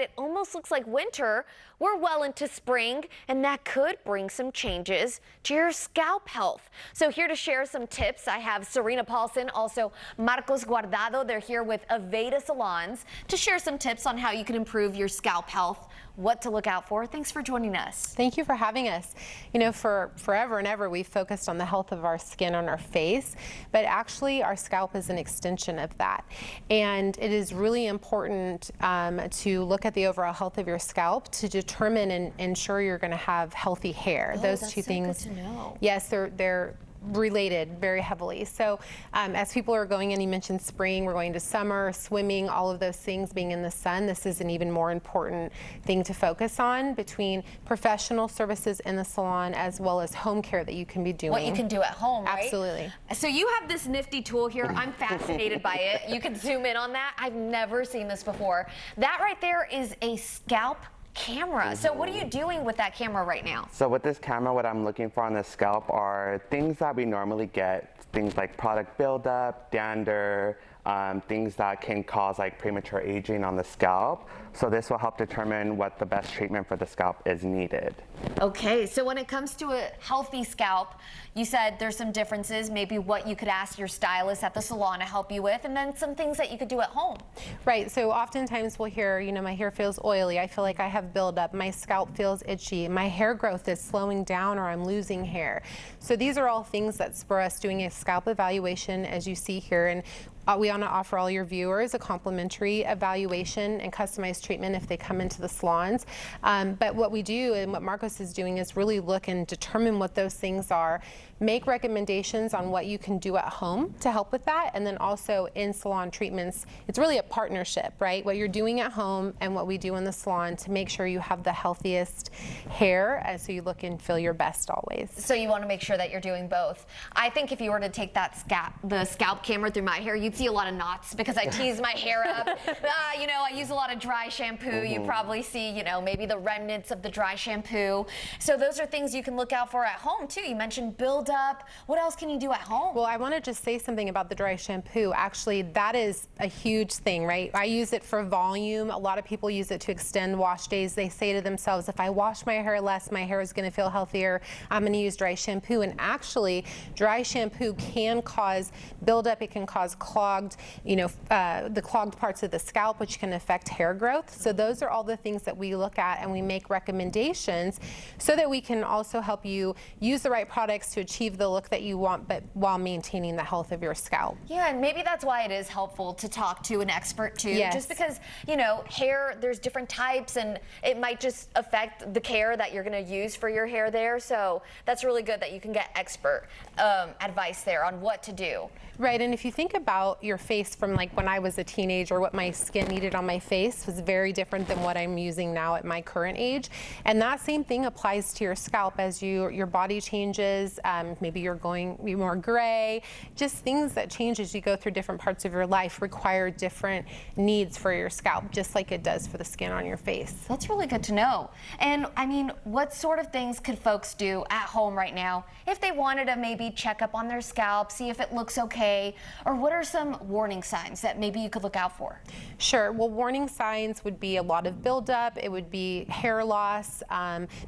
It almost looks like winter. We're well into spring, and that could bring some changes to your scalp health. So here to share some tips, I have Serena Paulson, also Marcos Guardado. They're here with Aveda Salons to share some tips on how you can improve your scalp health, what to look out for. Thanks for joining us. Thank you for having us. You know, for forever and ever, we've focused on the health of our skin on our face, but actually our scalp is an extension of that. And it is really important to look at the overall health of your scalp to determine and ensure you're going to have healthy hair. Oh, those that's two so things. good to know. Yes, they're related very heavily. So as people are going in, you mentioned spring, we're going to summer, swimming, all of those things, being in the sun, this is an even more important thing to focus on between professional services in the salon as well as home care that you can be doing. What you can do at home, right? Absolutely. So you have this nifty tool here. I'm fascinated by it. You can zoom in on that. I've never seen this before. That right there is a scalp camera. So what are you doing with that camera right now? So with this camera, what I'm looking for on the scalp are things that we normally get, things like product buildup, dander, things that can cause like premature aging on the scalp. So this will help determine what the best treatment for the scalp is needed. Okay, so when it comes to a healthy scalp, you said there's some differences, maybe what you could ask your stylist at the salon to help you with, and then some things that you could do at home. Right, so oftentimes we'll hear, you know, my hair feels oily, I feel like I have buildup, my scalp feels itchy, my hair growth is slowing down, or I'm losing hair. So these are all things that spur us doing a scalp evaluation, as you see here, and we want to offer all your viewers a complimentary evaluation and customized treatment if they come into the salons. But what we do and what Marcos is doing is really look and determine what those things are, make recommendations on what you can do at home to help with that, and then also in salon treatments. It's really a partnership, right? What you're doing at home and what we do in the salon to make sure you have the healthiest hair, so you look and feel your best always. So you want to make sure that you're doing both. I think if you were to take that the scalp camera through my hair, you'd see a lot of knots because I tease my hair up. You know, I use a lot of dry shampoo. You probably see, you know, maybe the remnants of the dry shampoo. So those are things you can look out for at home too. You mentioned buildup. What else can you do at home? Well, I want to just say something about the dry shampoo. Actually, that is a huge thing, right? I use it for volume. A lot of people use it to extend wash days. They say to themselves, if I wash my hair less, my hair is going to feel healthier. I'm going to use dry shampoo. And actually, dry shampoo can cause buildup. It can cause clogged, you know, the clogged parts of the scalp, which can affect hair growth. So those are all the things that we look at, and we make recommendations so that we can also help you use the right products to achieve the look that you want, but while maintaining the health of your scalp. Yeah, and maybe that's why it is helpful to talk to an expert too. Yes. Just because, you know, hair, there's different types, and it might just affect the care that you're going to use for your hair there. So that's really good that you can get expert advice there on what to do. Right, and if you think about your face from like when I was a teenager, what my skin needed on my face was very different than what I'm using now at my current age. And that same thing applies to your scalp as your body changes. Maybe you're going more gray. Just things that change as you go through different parts of your life require different needs for your scalp, just like it does for the skin on your face. That's really good to know. And I mean, what sort of things could folks do at home right now if they wanted to maybe check up on their scalp, see if it looks okay? Or what are some warning signs that maybe you could look out for? Sure. Well, warning signs would be a lot of buildup. It would be hair loss.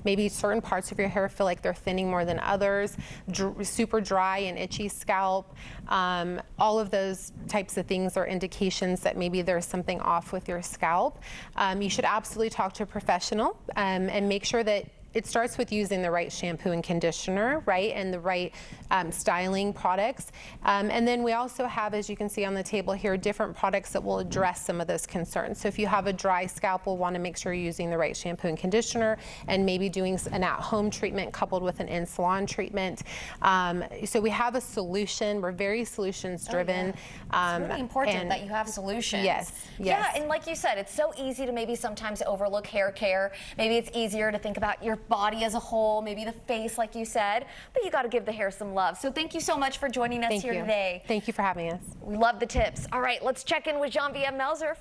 Maybe certain parts of your hair feel like they're thinning more than others. Super dry and itchy scalp. All of those types of things are indications that maybe there's something off with your scalp. You should absolutely talk to a professional and make sure that it starts with using the right shampoo and conditioner, right, and the right styling products. And then we also have, as you can see on the table here, different products that will address some of those concerns. So if you have a dry scalp, we'll want to make sure you're using the right shampoo and conditioner, and maybe doing an at-home treatment coupled with an in-salon treatment. So we have a solution. We're very solutions-driven. Oh, yeah. It's really important that you have solutions. Yes. Yeah, and like you said, it's so easy to maybe sometimes overlook hair care. Maybe it's easier to think about your body as a whole, maybe the face, like you said, but you got to give the hair some love. So thank you so much for joining us here today. Thank you for having us. We love the tips. All right, let's check in with Jean-Pierre Melzer.